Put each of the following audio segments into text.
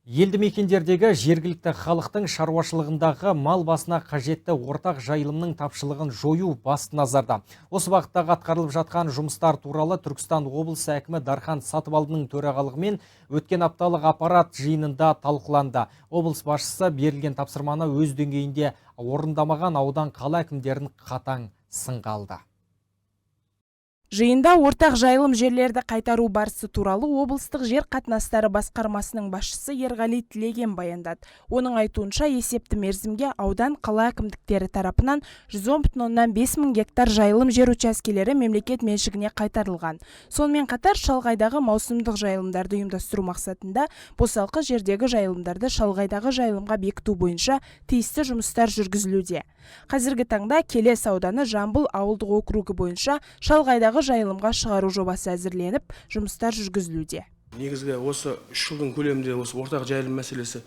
Елді мекендердегі жергілікті халықтың шаруашылығындағы мал басына қажетті ортақ жайылымның тапшылығын жою басты назарда. Осы бағыттағы атқарылып жатқан жұмыстар туралы Түркістан облысы әкімі Дархан Сатыбалдының төрағалығымен өткен апталық аппарат жиынында талқыланды. Облыс басшысы берілген тапсырманы өз деңгейінде орындамаған аудан қала әкімдерін қатаң сынға алды. Жиында ортақ жайылым жерлерді қайтару барысы туралы облыстық жер қатынастары басқармасының басшысы Ерғали Тілеген баяндады. Оның айтуынша есепті мерзімге аудан қала әкімдіктері тарапынан 110,5 мың гектар жайылым жер учаскелері мемлекет меншігіне қайтарылған. Сонымен қатар шалғайдағы маусымдық жайылымдарды ұйымдастыру мақсатында босалқы жердегі жайылымдарды шалғайдағы жайылымға бекіту бойынша тиісті жұмыстар жүргізілуде. Қазіргі таңда Келес ауданы Жамбыл ауылдық округі бойынша шалғайдағы жайылымға шығару жобасы әзірленіп, жұмыстар жүргізілуде. Негізгі осы 3 жылдың көлемінде осы ортақ жайылым мәселесі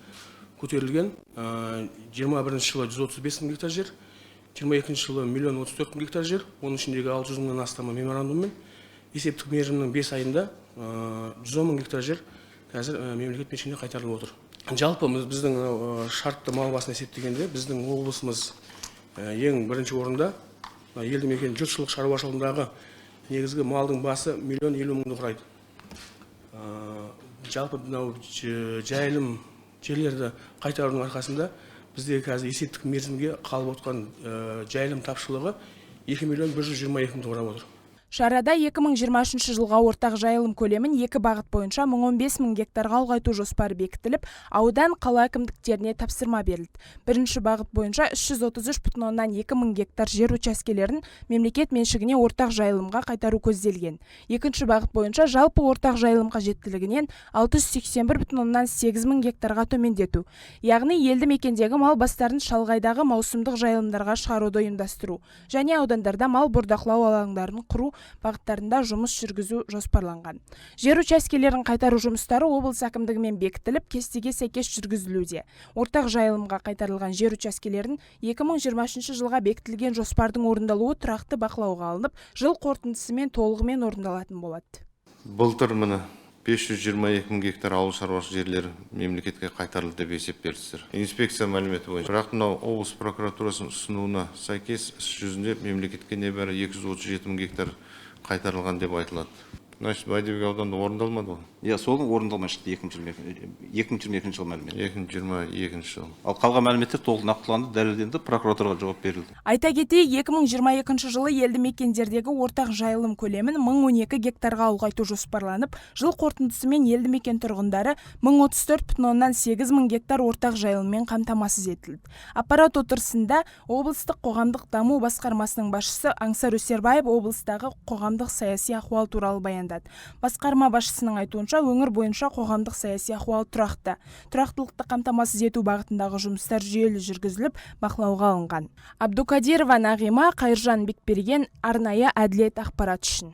көтерілген. 21 жылы 135 мың гектар жер, 22 жылы 1 34 мың гектар жер, оның ішіндегі 600 мыңнан астамы меморандуммен, есептік мерзімнің 5 айында 110 мың гектар жер қазір мемлекет меншігіне қайтарылып отыр. Жалпы біздің шартты мал басын есептегенде біздің облысымыз ең бірінші орында, елді мекен жұртшылық шаруашылығындағы негізгі малдың басы 1 50 000 мыңды құрайды. Жалпы жайылым жерлерді қайтарудың арқасында біздегі қазір есептік мерзімге қалып отқан жайылым тапшылығы 2 122 000 құрап отыр. Шарада 2023 жылға ортақ жайылым көлемін 2 бағыт бойынша 15 мың гектарға ұлғайту жоспары бекітіліп, аудан қала әкімдіктеріне тапсырма берілді. Бірінші бағыт бойынша 333,2 мың гектар жер учаскелерін мемлекет меншігіне ортақ жайылымға қайтару көзделген. Екінші бағыт бойынша жалпы ортақ жайылым қажеттілігінен 681,8 мың гектарға төмендету. Яғни елді мекендегі мал бастарын шалғайдағы маусымдық жайылымдарға шығаруды ұйымдастыру және аудандарда мал бордақылау алаңдарын құру бағыттарында жұмыс жүргізу жоспарланған. Жер учаскелерін қайтару жұмыстары облыс әкімдігімен бекітіліп, кестеге сәйкес жүргізілуде. Ортақ жайылымға қайтарылған жер учаскелерін 2023 жылға бекітілген жоспардың орындалуы тұрақты бақылауға алынып, жыл қорытындысымен толығымен орындалатын болады. Былтыр міне 522 мың гектар ауыл шаруашылық жерлері мемлекетке қайтарылды деп есеп бердіңіздер. Инспекция мәліметі бойынша. Бірақ мынау облыс прокуратурасының ұсынуына сәйкес іс жүзінде мемлекетке небәрі 237 мың гектар қайтарылған деп айтылады. Значит, Бәйдібек ауданында орындалмады ғой? Иә, сол орындалмай шықты 2022 жыл мәлімет. 2022 жыл. Ал қалған мәліметтер толық нақтыланды, дәлелденді, прокуратураға жауап берілді. Айта кетейік, 2022 жылы елді мекендердегі ортақ жайылым көлемін 1012 гектарға ұлғайту жоспарланып, жыл қорытындысымен елді мекен тұрғындары 134,8 мың гектар ортақ жайылыммен қамтамасыз етілді. Аппарат отырысында облыстық қоғамдық даму басқармасының басшысы Аңсар Өсербаев облыстағы қоғамдық саяси ахуал туралы баяндады. Басқарма басшысының айтуынша, өңір бойынша қоғамдық саяси ахуал тұрақты. Тұрақтылықты қамтамасыз ету бағытындағы жұмыстар жүйелі жүргізіліп, бақылауға алынған. Абдукадирова Нағима, Қайыржан Бекберген, арнайы әділет ақпарат үшін.